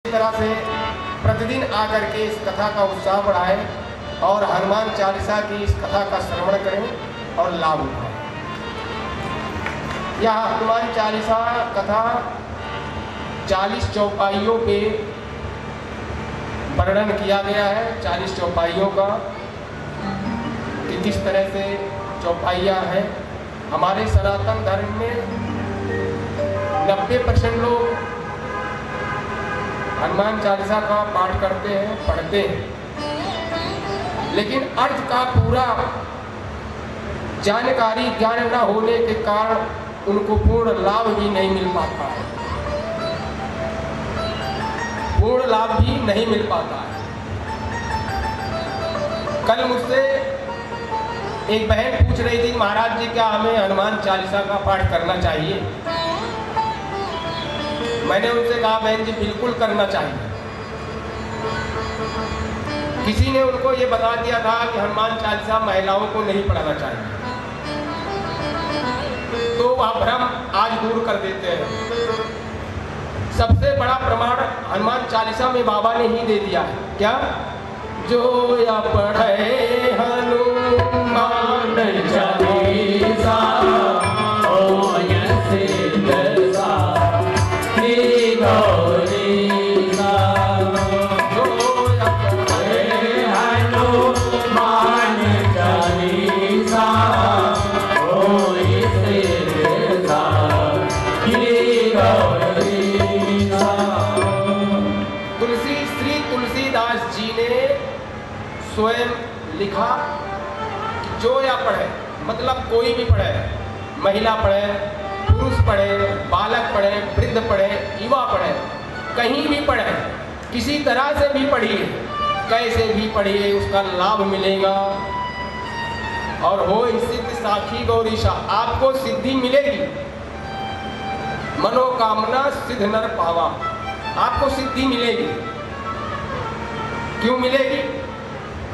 इस तरह से प्रतिदिन आकर के इस कथा का उत्साह बढ़ाएं और हनुमान चालीसा की इस कथा का श्रवण करें और लाभ उठाएं। यह हनुमान चालीसा कथा 40 चौपाइयों पे वर्णन किया गया है। 40 चौपाइयों का कि किस तरह से चौपाइयाँ हैं। हमारे सनातन धर्म में 90% लोग हनुमान चालीसा का पाठ करते हैं, पढ़ते हैं, लेकिन अर्थ का पूरा जानकारी ज्ञान न होने के कारण उनको पूर्ण लाभ भी नहीं मिल पाता है। पूर्ण लाभ भी नहीं मिल पाता है। कल मुझसे एक बहन पूछ रही थी, महाराज जी क्या हमें हनुमान चालीसा का पाठ करना चाहिए? मैंने उनसे कहा बहन जी बिल्कुल करना चाहिए। किसी ने उनको ये बता दिया था कि हनुमान चालीसा महिलाओं को नहीं पढ़ाना चाहिए, तो वह भ्रम आज दूर कर देते हैं। सबसे बड़ा प्रमाण हनुमान चालीसा में बाबा ने ही दे दिया है। क्या? जो या पढ़े हनुमान चालीसा स्वयं लिखा। जो या पढ़े, मतलब कोई भी पढ़े, महिला पढ़े, पुरुष पढ़े, बालक पढ़े, वृद्ध पढ़े, युवा पढ़े, कहीं भी पढ़े, किसी तरह से भी पढ़िए, कैसे भी पढ़िए, उसका लाभ मिलेगा। और हो सिद्ध साखी गौरीशा, आपको सिद्धि मिलेगी। मनोकामना सिद्ध नर पावा, आपको सिद्धि मिलेगी। क्यों मिलेगी?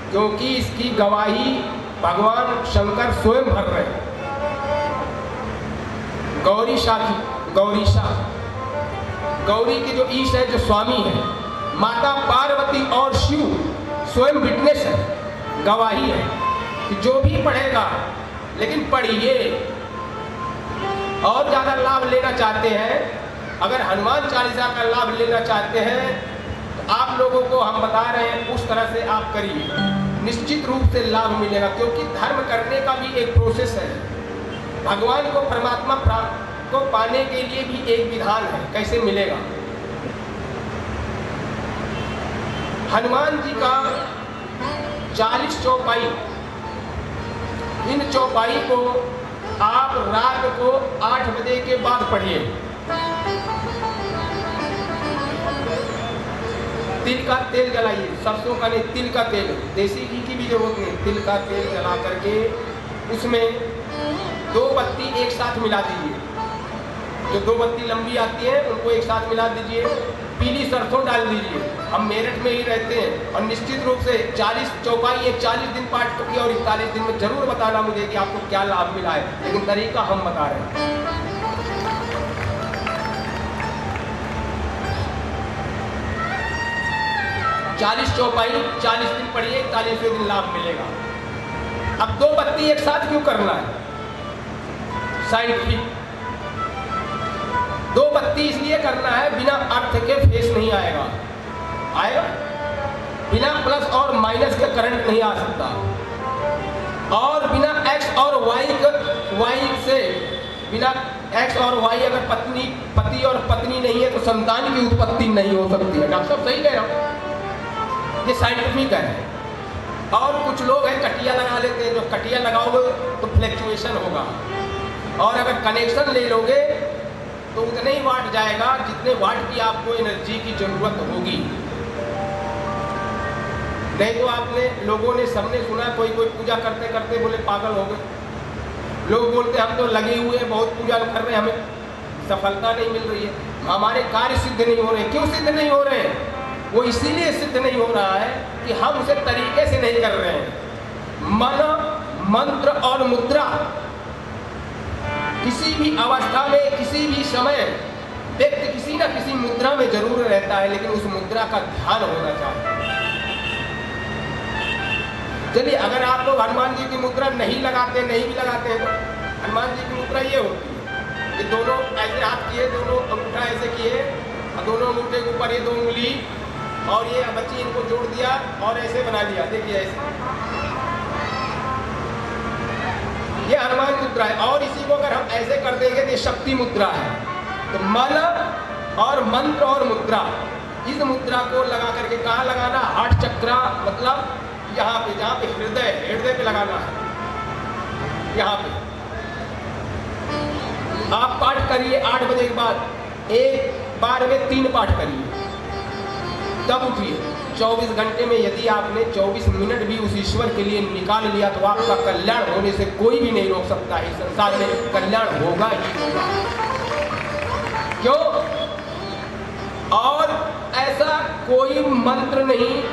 क्योंकि इसकी गवाही भगवान शंकर स्वयं भर रहे हैं। गौरीशा की, गौरीशा, गौरी के जो ईश है, जो स्वामी है, माता पार्वती और शिव स्वयं विटनेस है, गवाही है कि जो भी पढ़ेगा, लेकिन पढ़िए। और ज़्यादा लाभ लेना चाहते हैं, अगर हनुमान चालीसा का लाभ लेना चाहते हैं, तो आप लोगों को हम बता रहे हैं उस तरह से आप करिए, निश्चित रूप से लाभ मिलेगा। क्योंकि धर्म करने का भी एक प्रोसेस है। भगवान को, परमात्मा को पाने के लिए भी एक विधान है, कैसे मिलेगा। हनुमान जी का 40 चौपाई, इन चौपाई को आप रात को 8 बजे के बाद पढ़िए। तिल का तेल जलाइए, सरसों का नहीं, तिल का तेल, देसी घी की भी जरूरत नहीं, तिल का तेल जला करके उसमें 2 बत्ती एक साथ मिला दीजिए। जो 2 बत्ती लंबी आती है उनको एक साथ मिला दीजिए। पीली सरसों डाल दीजिए। हम मेरठ में ही रहते हैं और निश्चित रूप से 40 चौपाई 40 दिन पाठ किया और 41 दिन में जरूर बताना मुझे कि आपको क्या लाभ मिला है, लेकिन तरीका हम बता रहे हैं। 40 चौपाई 40 दिन पढ़िए, 41वें दिन लाभ मिलेगा। अब 2 बत्ती एक साथ क्यों करना है? साइंटिफिक 2 बत्ती इसलिए करना है, बिना अर्थ के फेस नहीं आएगा। आएगा? बिना प्लस और माइनस के करंट नहीं आ सकता, और बिना एक्स और वाई से, बिना एक्स और वाई अगर पति और पत्नी नहीं है तो संतान की उत्पत्ति नहीं हो सकती है। डॉक्टर साहब सही कह रहा हूं, ये साइंटिफिक है। और कुछ लोग हैं कटिया लगा लेते हैं, जो कटिया लगाओगे तो फ्लैक्चुएशन होगा, और अगर कनेक्शन ले लोगे तो उतने ही वाट जाएगा जितने वाट की आपको एनर्जी की जरूरत होगी। नहीं तो आपने, लोगों ने, सबने सुना, कोई पूजा करते करते बोले पागल हो गए। लोग बोलते हम तो लगे हुए हैं, बहुत पूजा कर रहे हैं, हमें सफलता नहीं मिल रही है, हमारे कार्य सिद्ध नहीं हो रहे। क्यों सिद्ध नहीं हो रहे हैं? वो इसीलिए सिद्ध नहीं हो रहा है कि हम उसे तरीके से नहीं कर रहे हैं। मन, मंत्र और मुद्रा किसी भी अवस्था में, किसी भी समय व्यक्ति किसी न किसी मुद्रा में में जरूर रहता है, लेकिन उस मुद्रा का ध्यान होना चाहिए। चलिए, अगर आप लोग हनुमान जी की मुद्रा नहीं लगाते, नहीं भी लगाते हैं, तो हनुमान जी की मुद्रा ये होती है कि दोनों ऐसे हाथ किए, दोनों अंगूठा ऐसे किए, और दोनों अंगूठे के ऊपर ये 2 उंगली, और ये बच्ची इनको जोड़ दिया और ऐसे बना लिया। देखिए ऐसे, ये हनुमान मुद्रा है। और इसी को अगर हम ऐसे कर देंगे तो ये शक्ति मुद्रा है। तो मन और मंत्र और मुद्रा, इस मुद्रा को लगा करके कहाँ लगाना? हार्ट चक्रा, मतलब यहाँ पे, जहाँ पे हृदय पे लगाना है, यहाँ पे। आप पाठ करिए 8 बजे के बाद, एक बार में 3 पाठ करिए, तब उठिए। 24 घंटे में यदि आपने 24 मिनट भी उस ईश्वर के लिए निकाल लिया तो आपका कल्याण होने से कोई भी नहीं रोक सकता है। इस संसार में कल्याण होगा ही होगा। क्यों? और ऐसा कोई मंत्र नहीं,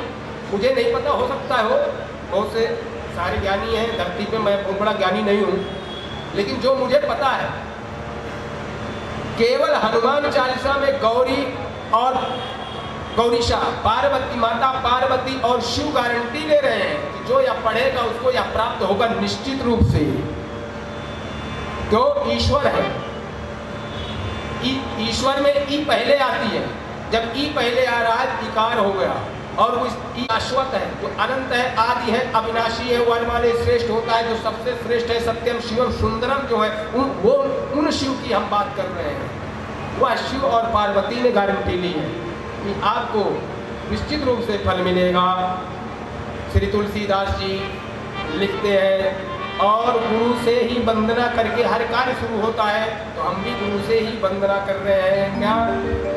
मुझे नहीं पता, हो सकता है हो, बहुत से सारे ज्ञानी हैं धरती पे, मैं बहुत बड़ा ज्ञानी नहीं हूँ, लेकिन जो मुझे पता है, केवल हनुमान चालीसा में गौरी और गौरीशा, पार्वती, माता पार्वती और शिव गारंटी ले रहे हैं कि जो यह पढ़ेगा उसको यह प्राप्त होगा निश्चित रूप से। तो ईश्वर है, ईश्वर में ई पहले आती है। जब ई पहले आ रहा है, इकार हो गया, और वो शाश्वत है, जो अनंत है, आदि है, अविनाशी है, वन वाले श्रेष्ठ होता है, जो सबसे श्रेष्ठ है, सत्यम शिवम सुंदरम जो है, वो उन शिव की हम बात कर रहे हैं। वह शिव और पार्वती ने गारंटी ली है कि आपको निश्चित रूप से फल मिलेगा। श्री तुलसीदास जी लिखते हैं, और गुरु से ही वंदना करके हर कार्य शुरू होता है, तो हम भी गुरु से ही वंदना कर रहे हैं। क्या?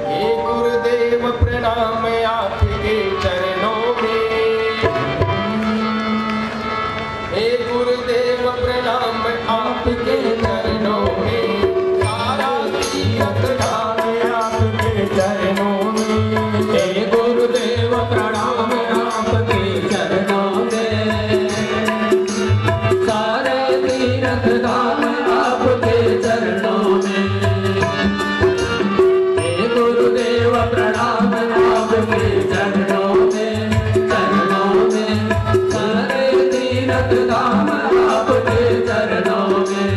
हे गुरुदेव प्रणाम आपके चरणों में, हे गुरुदेव प्रणाम आपके चरणों में, सारा तीरथ धाम आपके चरणों में, हे गुरुदेव प्रणाम आपके चरणों में, सारे तीरथ धाम आपके चरणों में, हे गुरुदेव प्रणाम आपके चरणों में, चरणों में, सारे तीरथ धाम आपके चरणों में।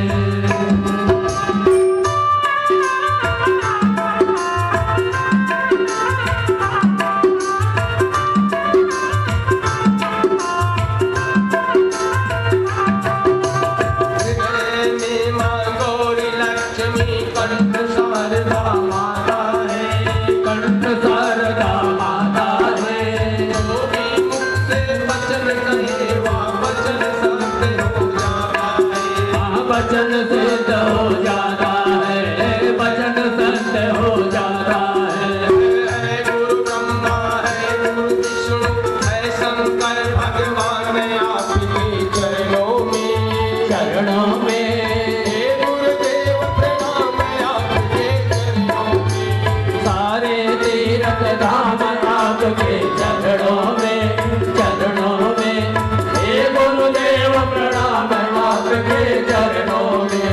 बचन सिद्ध हो जाता है, बचन सिद्ध हो जाता है। गुरु ब्रह्मा है, गुरु विष्णु है, शंकर भगवान आपके चरणों में, चरणों में, हे गुरुदेव प्रणाम आपके चरणों में, सारे तीरथ धाम आपके चरणों में, चरणों में, हे गुरुदेव प्रणाम आपके चरणों में।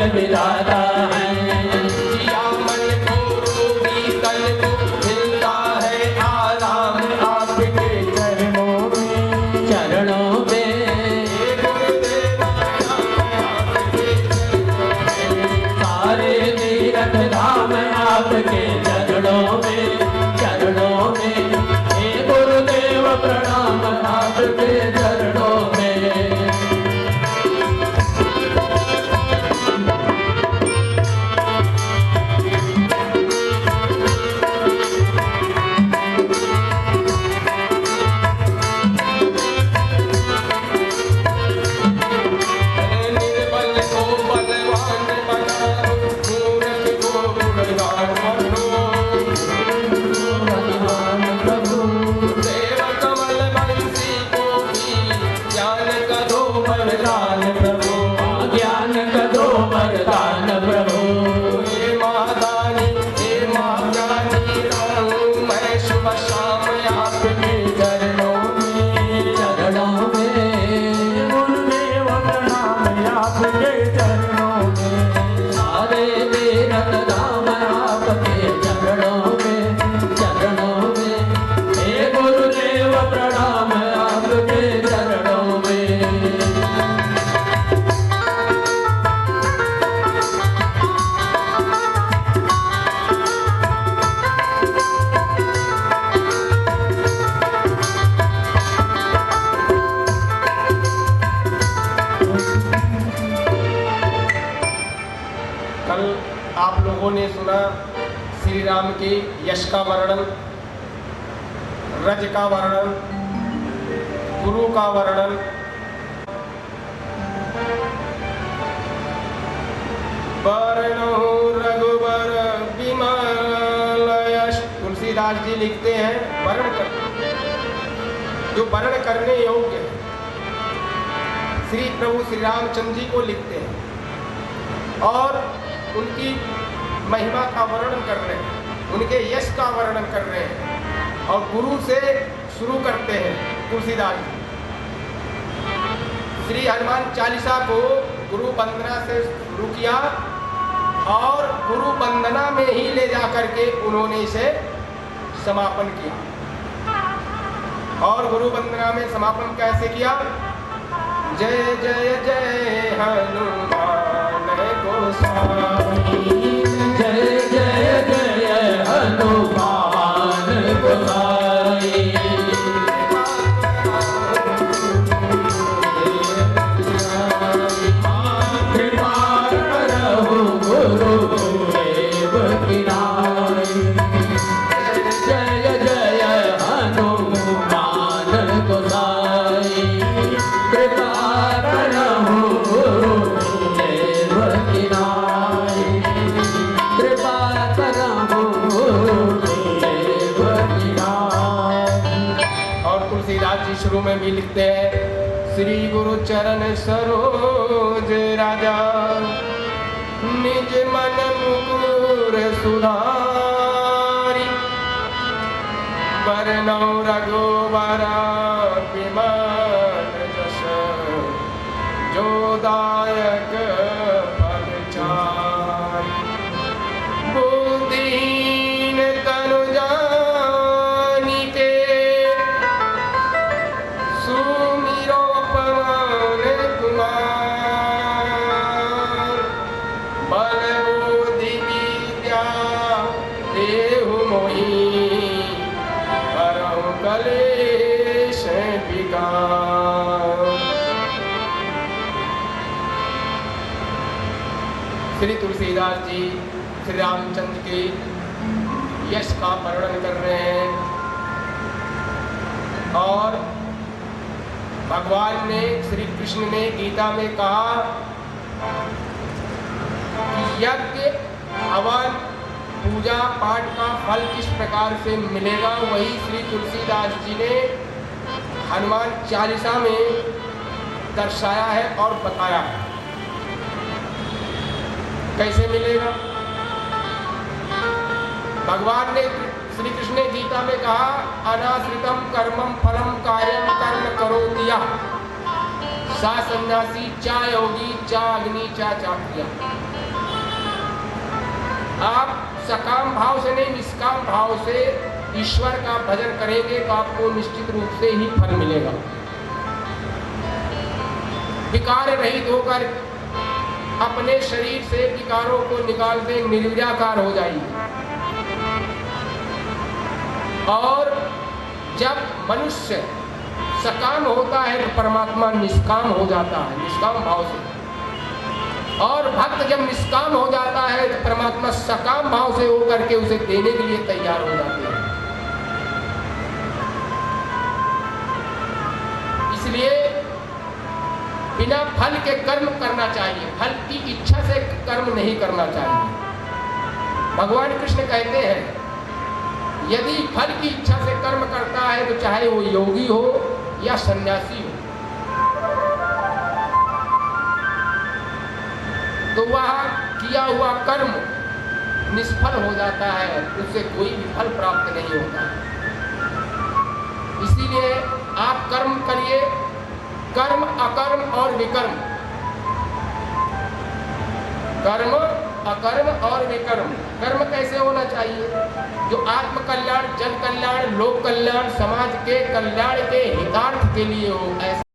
विधाता है, जिया मन को रोगी तन को मिलता है आराम आपके चरणों में, चरणों में, हे गुरुदेव आपके चरणों में, सारे तीरथ धाम आपके चरणों में, चरणों में, हे गुरुदेव प्रणाम आपके चरणों में। वरदान प्रभु, ज्ञान का दो वरदान प्रभु। हे महादानी हे महाज्ञानी रहूं मैं सुबह शाम आपके चरणों में। चरणों में गुरुदेव प्रणाम आपके चरणों में। सारे तीरथ धाम आपके चरणों में, चरणों में। हे गुरुदेव प्रणाम आपके चरणों में। कल आप लोगों ने सुना श्री राम के यश का वर्णन, रज का वर्णन, गुरु का वर्णन। वर्णो रघुवर विमल यश। तुलसीदास जी लिखते हैं वर्ण कर, जो वर्ण करने योग्य है, श्री प्रभु श्री रामचंद्र जी को लिखते हैं और उनकी महिमा का वर्णन कर रहे हैं, उनके यश का वर्णन कर रहे हैं और गुरु से शुरू करते हैं तुलसीदास जी। श्री हनुमान चालीसा को गुरु वंदना से शुरू किया और गुरु वंदना में ही ले जाकर के उन्होंने इसे समापन किया। और गुरु वंदना में समापन कैसे किया? जय जय जय हनुमान गोसाई, जय जय जय हनुमान गोसाई। कृपा करहु गुरुदेव की नाई। जय जय हनुमान गोसाई। कृपा करहु गुरुदेव की नाई। कृपा करहु गुरुदेव की नाई। और तुलसीदास जी शुरू में भी लिखते हैं श्री गुरु चरण सरोज राजा, निज मन मुकुर सुधारी। वरनौ रघुवरा विमल जस, जो दायक पद चारि। बुद्धिहीन तनु जानिके, सुमिरो पवन कुमार। बल बुद्धि विद्या देहु मोहि, हरहु कलेश विकार। श्री तुलसीदास जी श्री रामचंद्र के यश का वर्णन कर रहे हैं और भगवान ने, श्री कृष्ण ने गीता में कहा कि यज्ञ, हवन, पूजा पाठ का फल किस प्रकार से मिलेगा, वही श्री तुलसीदास जी ने हनुमान चालीसा में दर्शाया है और बताया है। कैसे मिलेगा? भगवान ने, श्री कृष्ण ने गीता में कहा अनाश्रितम कर्मम फलम कार्यम कर्म करोति यः, सा सन्यासी चा योगी चा अग्नि चा चाक्रिया। आप सकाम भाव से नहीं, निष्काम भाव से ईश्वर का भजन करेंगे तो आपको निश्चित रूप से ही फल मिलेगा। विकार रहित होकर अपने शरीर से विकारों को निकाल दे, निर्विकार हो जाइए। और जब मनुष्य सकाम होता है तो परमात्मा निष्काम हो जाता है, निष्काम भाव से। और भक्त जब निष्काम हो जाता है तो परमात्मा सकाम भाव से होकर के उसे देने के लिए तैयार हो जाते हैं। इसलिए बिना फल के कर्म करना चाहिए, फल की इच्छा से कर्म नहीं करना चाहिए। भगवान कृष्ण कहते हैं यदि फल की इच्छा से कर्म करता है तो चाहे वो योगी हो या सन्यासी हो, तो वह किया हुआ कर्म निष्फल हो जाता है, उससे कोई भी फल प्राप्त नहीं होता। इसीलिए आप कर्म करिए, कर्म अकर्म और विकर्म, कर्म अकर्म और विकर्म। कर्म कैसे होना चाहिए? जो आत्म कल्याण, जन कल्याण, लोक कल्याण, समाज के कल्याण के हितार्थ के लिए हो, ऐसा